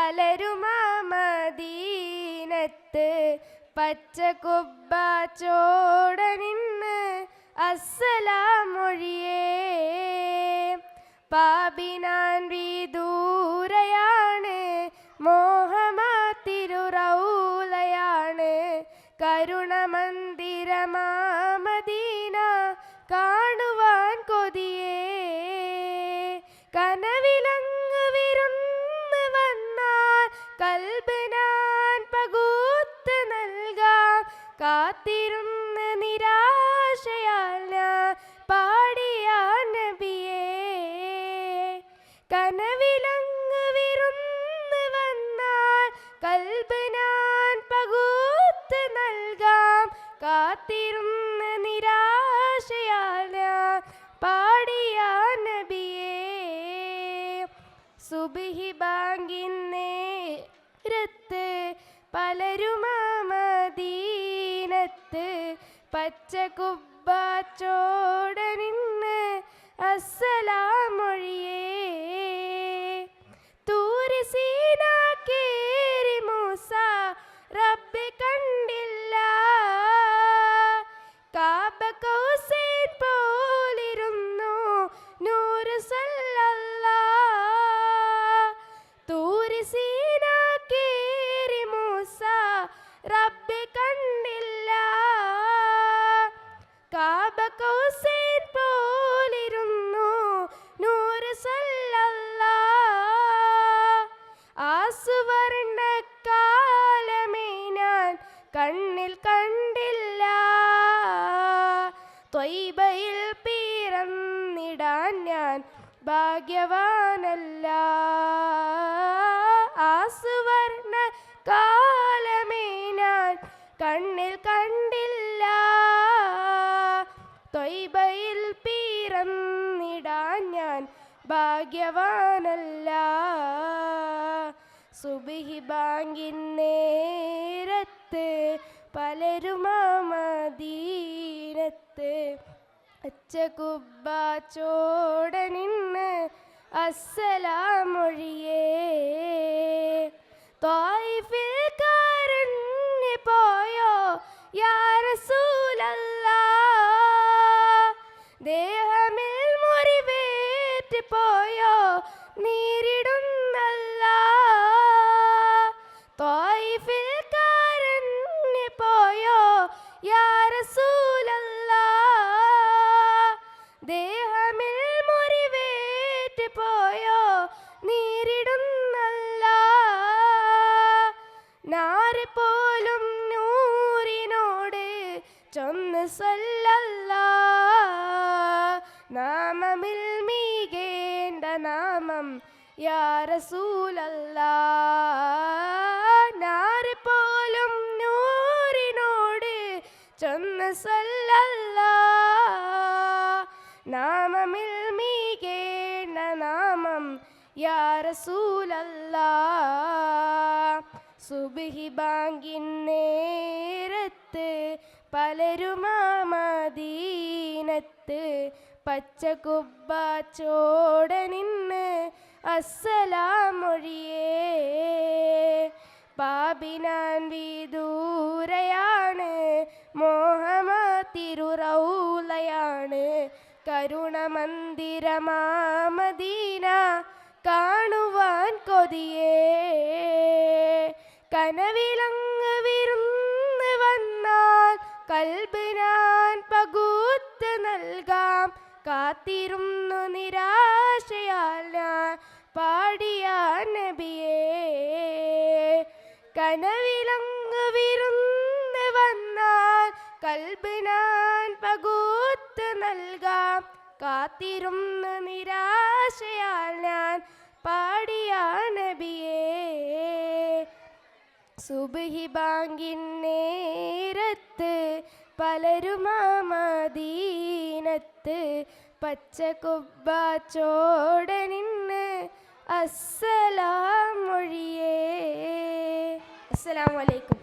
പലരും ആ മദീനത്ത് പച്ചക്കുബ്ബ ചോടനിന്ന് അസ്സലാം മൊഴിയേ. പാപിനാൻ വിദൂരയാണ്, മോഹമാ തിരുറൗലയാണ്, കരുണമന്ദിരമാ മദീന കാണുവാൻ കൊതിയേ. കനവിലങ്ങ് വിരുന്ന് വന്നാൽ കൽബ് ഞാൻ പകുത്ത് നൽകാം, കാത്തിരുന്ന് നിരാശയാൽ ഞാൻ പാടിയ നബിയേ. കനവിലങ്ങ് വിരുന്ന് വന്നാൽ കൽബ് ഞാൻ പകുത്ത് നൽകാം, കാത്തിരുന്ന് നിരാശയാൽ ഞാൻ പാടിയ നബിയേ. സുബ്ഹി ബാങ്കിൻ നേരത്ത് പലരും ആ മദീനത്ത് പച്ചക്കുബ്ബ ചോടനിന്ന് അസ്സലാം മൊഴിയേ. തൂരി സീന കേറി മൂസ റബ്ബെ കണ്ടില്ല, കാബ കൗസൈൻ പോലിരുന്നു നൂറ് സല്ലല്ലാഹ്. തൂരി സീന കേറി മൂസ റബ്ബെ കണ്ടില്ല, കാബ കൗസൈൻ പോലിരുന്നു നൂറ് സല്ലല്ലാഹ്. ആ സുവർണ്ണ കാലമേ ഞാൻ കണ്ണിൽ കണ്ടില്ല, ത്വയ്ബയിൽ പിറന്നിടാൻ ഞാൻ ഭാഗ്യവാനല്ല. ആ സുവർണ്ണ കാലമേ ഞാൻ കണ്ണിൽ കണ്ടില്ല, ത്വയ്ബയിൽ പിറന്നിടാൻ ഞാൻ ഭാഗ്യവാനല്ല. സുബ്ഹി ബാങ്കിൻ നേരത്ത് പലരും ആ മദീനത്ത് പച്ചക്കുബ്ബ ചോടനിന്ന് അസ്സലാം മൊഴിയേ. ത്വായിഫിൽ കരഞ്ഞു പോയോ യാ റസൂലല്ലാഹ്, ദേഹമിൽ മുറിവേറ്റ് പോയോ നീരിടുന്നല്ലാ. ത്വായിഫിൽ കരഞ്ഞു പോയോ യാ റസൂലല്ലാഹ്, ദേഹമിൽ മുറിവേറ്റ് പോയോ നീരിടുന്നല്ലാ. നാര് പോലും നൂറിനോട് ചൊന്ന് സല്ലല്ലാഹ്, നാമമിൽ മീകേണ്ട നാമം യാ റസൂലല്ലാഹ്. നാര് പോലും നൂറിനോട് ചൊന്ന് സല്ലല്ലാഹ്, നാമമിൽ മീകേണ്ട നാമം യാ റസൂലല്ലാഹ്. സുബ്ഹി ബാങ്കിൻ നേരത്ത് പലരും ആ മദീനത്ത് പച്ചക്കുബ്ബ ചോടനിന്ന് അസ്സലാം മൊഴിയേ. പാപിനാൻ വിദൂരയാണ്, മോഹമാ തിരുറൗലയാണ്, കരുണമന്ദിരമാ മദീന കാണുവാൻ കൊതിയേ. കനവിലങ്ങ് വിരുന്ന് വന്നാൽ കൽബ് ഞാൻ പകുത്ത് നൽകാം, കാത്തിരുന്നു നിരാശയാൽ ഞാൻ പാടിയ നബിയേ. കനവിലങ്ങ് വിരുന്ന് വന്നാൽ കൽബ് ഞാൻ പകുത്ത് നൽകാം, കാത്തിരുന്നു നിരാശയാൽ ഞാൻ പാടിയ നബിയേ. സുബ്ഹി ബാങ്കിൻ നേരത്ത് പലരും ആ മദീനത്ത് പച്ചക്കുബ്ബ ചോടനിന്ന് അസ്സലാം മൊഴിയേ. അസ്സലാമു അലൈക്കും.